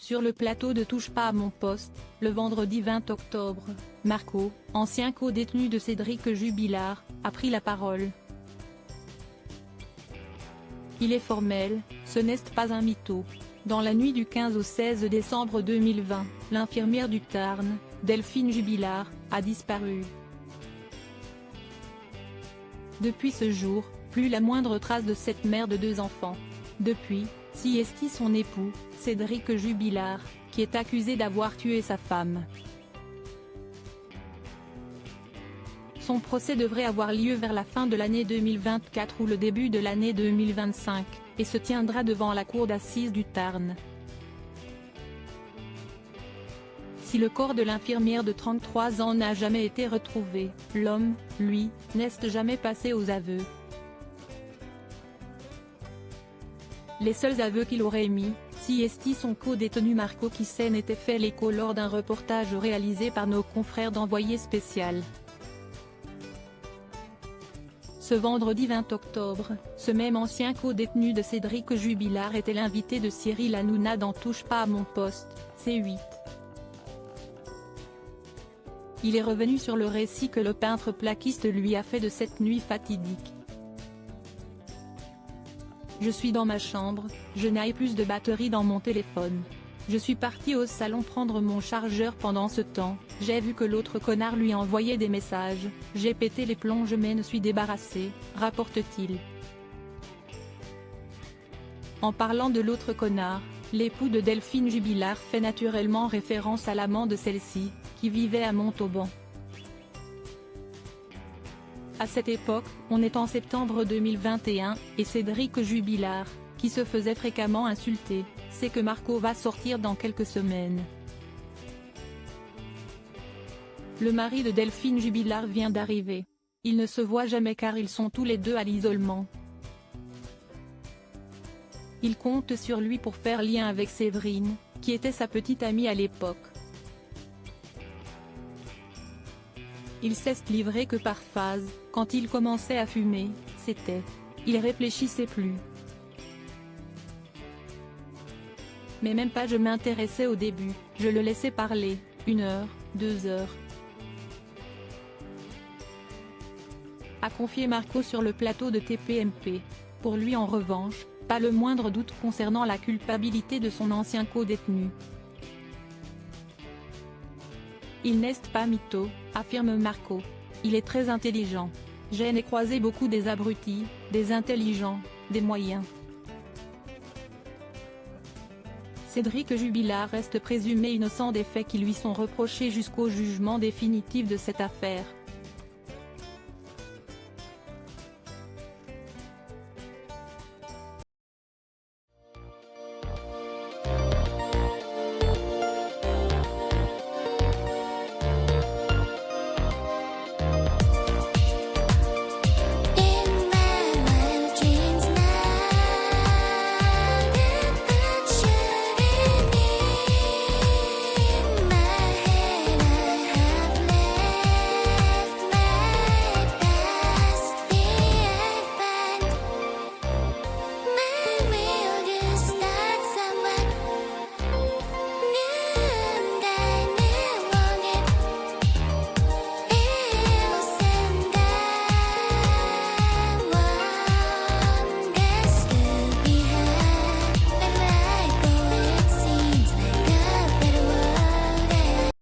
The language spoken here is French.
Sur le plateau de Touche pas à mon poste, le vendredi 20 octobre, Marco, ancien co-détenu de Cédric Jubilard, a pris la parole. Il est formel, ce n'est pas un mytho. Dans la nuit du 15 au 16 décembre 2020, l'infirmière du Tarn, Delphine Jubilard, a disparu. Depuis ce jour, plus la moindre trace de cette mère de 2 enfants. Depuis, Siesti son époux, Cédric Jubilard, qui est accusé d'avoir tué sa femme. Son procès devrait avoir lieu vers la fin de l'année 2024 ou le début de l'année 2025, et se tiendra devant la cour d'assises du Tarn. Si le corps de l'infirmière de 33 ans n'a jamais été retrouvé, l'homme, lui, n'est jamais passé aux aveux. Les seuls aveux qu'il aurait émis, Siesti son co-détenu Marco qui s'en était fait l'écho lors d'un reportage réalisé par nos confrères d'Envoyé spécial. Ce vendredi 20 octobre, ce même ancien co-détenu de Cédric Jubilard était l'invité de Cyril Hanouna dans Touche pas à mon poste, C8. Il est revenu sur le récit que le peintre plaquiste lui a fait de cette nuit fatidique. Je suis dans ma chambre, je n'ai plus de batterie dans mon téléphone. Je suis parti au salon prendre mon chargeur pendant ce temps, j'ai vu que l'autre connard lui envoyait des messages, j'ai pété les plombs je m'en suis débarrassé, rapporte-t-il. En parlant de l'autre connard, l'époux de Delphine Jubilard fait naturellement référence à l'amant de celle-ci, qui vivait à Montauban. À cette époque, on est en septembre 2021, et Cédric Jubilard, qui se faisait fréquemment insulter, sait que Marco va sortir dans quelques semaines. Le mari de Delphine Jubilard vient d'arriver. Ils ne se voient jamais car ils sont tous les deux à l'isolement. Il compte sur lui pour faire lien avec Séverine, qui était sa petite amie à l'époque. Il s'est livré que par phase, quand il commençait à fumer, c'était. Il réfléchissait plus. Mais même pas je m'intéressais au début, je le laissais parler, 1 heure, 2 heures. A confié Marco sur le plateau de TPMP. Pour lui en revanche, pas le moindre doute concernant la culpabilité de son ancien co-détenu. Il n'est pas mytho, affirme Marco. Il est très intelligent. J'en ai croisé beaucoup des abrutis, des intelligents, des moyens. Cédric Jubilard reste présumé innocent des faits qui lui sont reprochés jusqu'au jugement définitif de cette affaire.